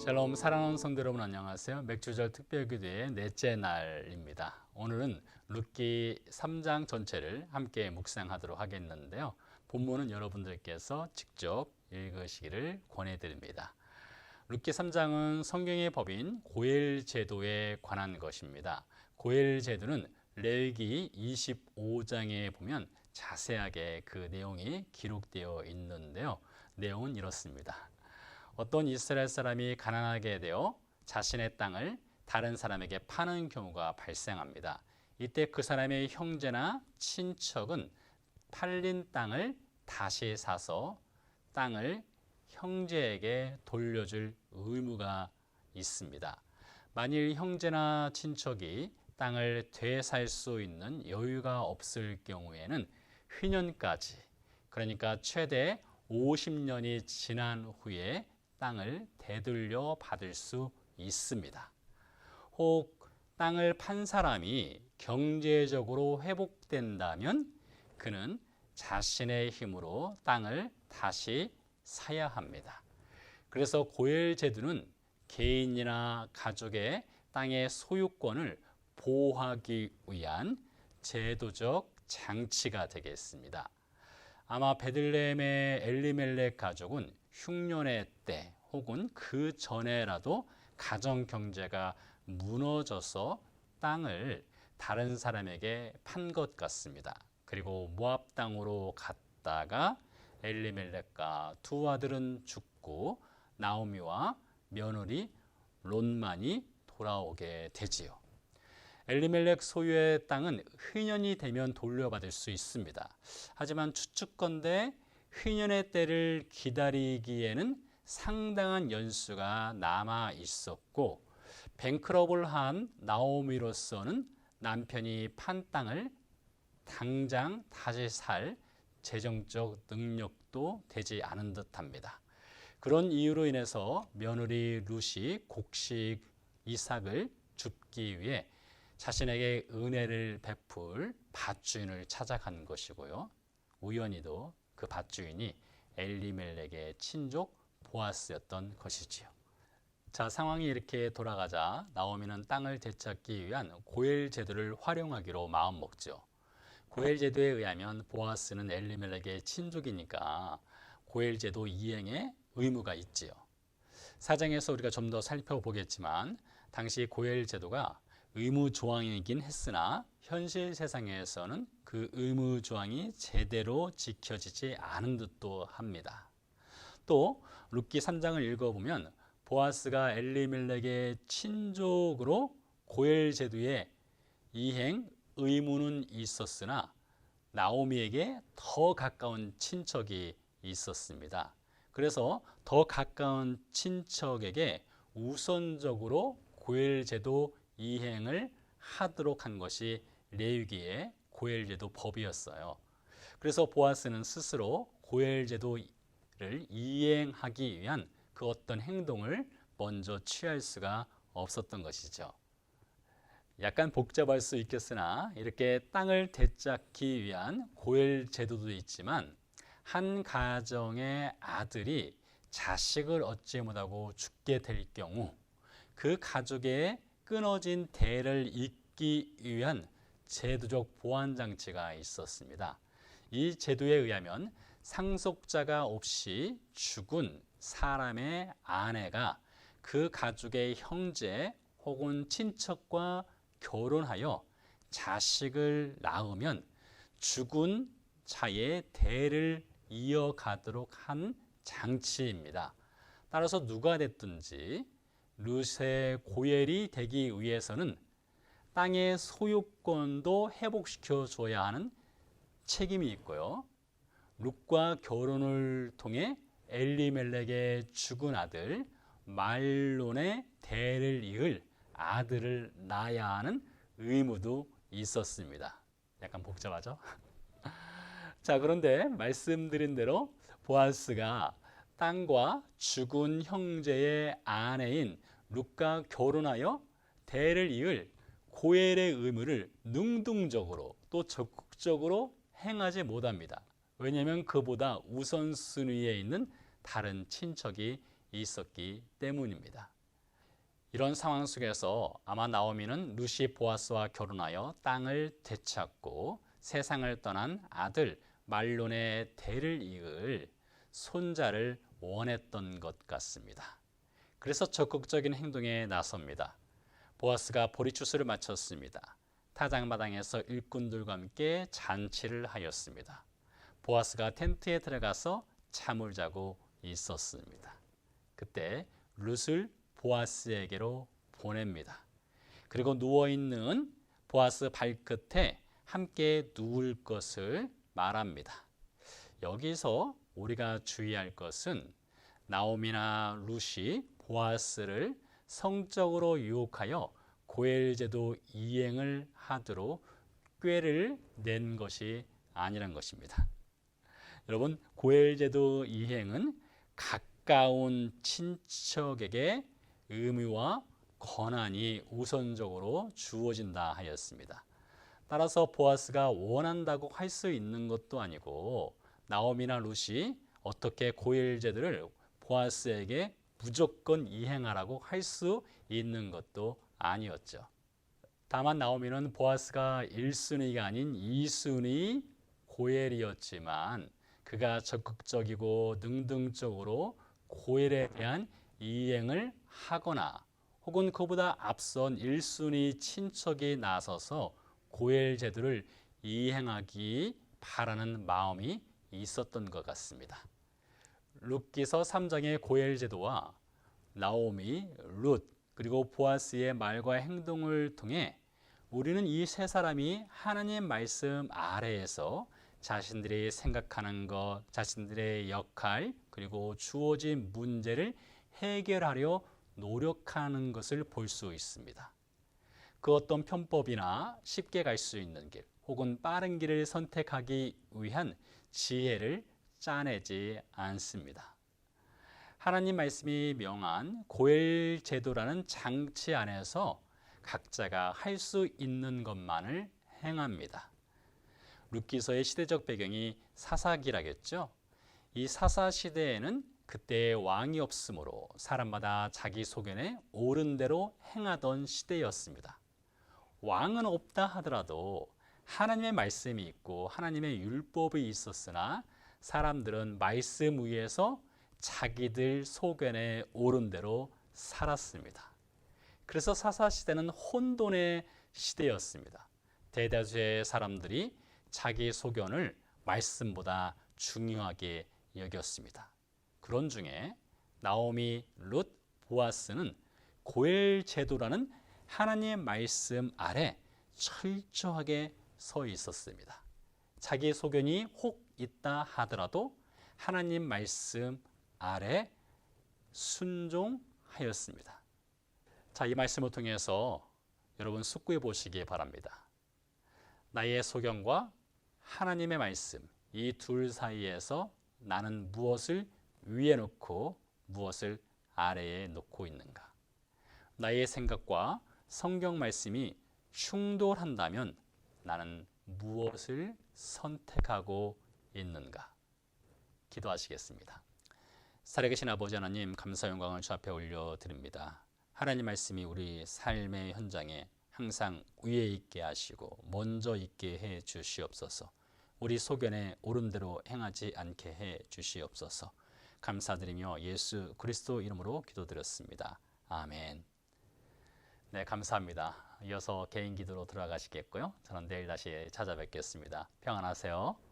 샬롬 사랑하는 성도 여러분 안녕하세요. 맥주절 특별기도의 넷째 날입니다. 오늘은 룻기 3장 전체를 함께 묵상하도록 하겠는데요. 본문은 여러분들께서 직접 읽으시기를 권해드립니다. 룻기 3장은 성경의 법인 고엘 제도에 관한 것입니다. 고엘 제도는 레위기 25장에 보면 자세하게 그 내용이 기록되어 있는데요. 내용은 이렇습니다. 어떤 이스라엘 사람이 가난하게 되어 자신의 땅을 다른 사람에게 파는 경우가 발생합니다. 이때 그 사람의 형제나 친척은 팔린 땅을 다시 사서 땅을 형제에게 돌려줄 의무가 있습니다. 만일 형제나 친척이 땅을 되살 수 있는 여유가 없을 경우에는 휘년까지, 그러니까 최대 50년이 지난 후에 땅을 되돌려 받을 수 있습니다. 혹 땅을 판 사람이 경제적으로 회복된다면 그는 자신의 힘으로 땅을 다시 사야 합니다. 그래서 고엘 제도는 개인이나 가족의 땅의 소유권을 보호하기 위한 제도적 장치가 되겠습니다. 아마 베들레헴의 엘리멜렉 가족은 흉년의 때 혹은 그 전에라도 가정 경제가 무너져서 땅을 다른 사람에게 판 것 같습니다. 그리고 모압 땅으로 갔다가 엘리멜렉과 두 아들은 죽고 나오미와 며느리 롯만이 돌아오게 되지요. 엘리멜렉 소유의 땅은 휘년이 되면 돌려받을 수 있습니다. 하지만 추측컨대 휘년의 때를 기다리기에는 상당한 연수가 남아 있었고 뱅크럽을 한 나오미로서는 남편이 판 땅을 당장 다시 살 재정적 능력도 되지 않은 듯합니다. 그런 이유로 인해서 며느리 룻이 곡식 이삭을 줍기 위해 자신에게 은혜를 베풀 밭주인을 찾아간 것이고요. 우연히도 그 밭주인이 엘리멜렉의 친족 보아스였던 것이지요. 자, 상황이 이렇게 돌아가자 나오미는 땅을 되찾기 위한 고엘 제도를 활용하기로 마음먹죠. 고엘 제도에 의하면 보아스는 엘리멜렉의 친족이니까 고엘 제도 이행에 의무가 있지요. 사장에서 우리가 좀 더 살펴보겠지만 당시 고엘 제도가 의무 조항이긴 했으나 현실 세상에서는 그 의무 조항이 제대로 지켜지지 않은 듯도 합니다. 또 룻기 3장을 읽어보면 보아스가 엘리멜렉의 친족으로 고엘 제도의 이행 의무는 있었으나 나오미에게 더 가까운 친척이 있었습니다. 그래서 더 가까운 친척에게 우선적으로 고엘 제도 이행을 하도록 한 것이 레위기의 고엘 제도 법이었어요. 그래서 보아스는 스스로 고엘 제도를 이행하기 위한 그 어떤 행동을 먼저 취할 수가 없었던 것이죠. 약간 복잡할 수 있겠으나 이렇게 땅을 되찾기 위한 고엘 제도도 있지만 한 가정의 아들이 자식을 얻지 못하고 죽게 될 경우 그 가족의 끊어진 대를 잇기 위한 제도적 보완 장치가 있었습니다. 이 제도에 의하면 상속자가 없이 죽은 사람의 아내가 그 가족의 형제 혹은 친척과 결혼하여 자식을 낳으면 죽은 자의 대를 이어가도록 한 장치입니다. 따라서 누가 됐든지 룻의 고엘이 되기 위해서는 땅의 소유권도 회복시켜 줘야 하는 책임이 있고요. 룻과 결혼을 통해 엘리멜렉의 죽은 아들 말론의 대를 이을 아들을 낳아야 하는 의무도 있었습니다. 약간 복잡하죠? 자, 그런데 말씀드린 대로 보아스가 땅과 죽은 형제의 아내인 룻과 결혼하여 대를 이을 고엘의 의무를 능동적으로 또 적극적으로 행하지 못합니다. 왜냐하면 그보다 우선순위에 있는 다른 친척이 있었기 때문입니다. 이런 상황 속에서 아마 나오미는 룻이 보아스와 결혼하여 땅을 되찾고 세상을 떠난 아들 말론의 대를 이을 손자를 원했던 것 같습니다. 그래서 적극적인 행동에 나섭니다. 보아스가 보리추수를 마쳤습니다. 타작마당에서 일꾼들과 함께 잔치를 하였습니다. 보아스가 텐트에 들어가서 잠을 자고 있었습니다. 그때 룻을 보아스에게로 보냅니다. 그리고 누워있는 보아스 발끝에 함께 누울 것을 말합니다. 여기서 우리가 주의할 것은 나오미나 룻이 보아스를 성적으로 유혹하여 고엘제도 이행을 하도록 꾀를 낸 것이 아니란 것입니다. 여러분, 고엘제도 이행은 가까운 친척에게 의무와 권한이 우선적으로 주어진다 하였습니다. 따라서 보아스가 원한다고 할 수 있는 것도 아니고 나오미나 룻이 어떻게 고엘제도를 보아스에게 무조건 이행하라고 할 수 있는 것도 아니었죠. 다만 나오미는 보아스가 1순위가 아닌 2순위 고엘이었지만 그가 적극적이고 능동적으로 고엘에 대한 이행을 하거나 혹은 그보다 앞선 1순위 친척이 나서서 고엘 제도를 이행하기 바라는 마음이 있었던 것 같습니다. 룻기서 3장의 고엘 제도와 나오미, 룻 그리고 보아스의 말과 행동을 통해 우리는 이 세 사람이 하나님 말씀 아래에서 자신들이 생각하는 것, 자신들의 역할 그리고 주어진 문제를 해결하려 노력하는 것을 볼 수 있습니다. 그 어떤 편법이나 쉽게 갈 수 있는 길 혹은 빠른 길을 선택하기 위한 지혜를 짜내지 않습니다. 하나님 말씀이 명한 고엘 제도라는 장치 안에서 각자가 할 수 있는 것만을 행합니다. 룻기서의 시대적 배경이 사사기라겠죠. 이 사사 시대에는 그때의 왕이 없으므로 사람마다 자기 소견에 옳은 대로 행하던 시대였습니다. 왕은 없다 하더라도 하나님의 말씀이 있고 하나님의 율법이 있었으나 사람들은 말씀 위에서 자기들 소견에 옳은 대로 살았습니다. 그래서 사사시대는 혼돈의 시대였습니다. 대다수의 사람들이 자기 소견을 말씀보다 중요하게 여겼습니다. 그런 중에 나오미, 룻, 보아스는 고엘 제도라는 하나님의 말씀 아래 철저하게 서 있었습니다. 자기 소견이 혹 있다 하더라도 하나님 말씀 아래 순종하였습니다. 자, 이 말씀을 통해서 여러분 숙고해 보시기 바랍니다. 나의 소견과 하나님의 말씀, 이 둘 사이에서 나는 무엇을 위에 놓고 무엇을 아래에 놓고 있는가? 나의 생각과 성경 말씀이 충돌한다면 나는 무엇을 선택하고 있는가? 기도하시겠습니다. 살아계신 아버지 하나님, 감사 영광을 주 앞에 올려드립니다. 하나님 말씀이 우리 삶의 현장에 항상 위에 있게 하시고 먼저 있게 해 주시옵소서. 우리 소견에 옳은 대로 행하지 않게 해 주시옵소서. 감사드리며 예수 그리스도 이름으로 기도드렸습니다. 아멘. 네, 감사합니다. 이어서 개인 기도로 들어가시겠고요. 저는 내일 다시 찾아뵙겠습니다. 평안하세요.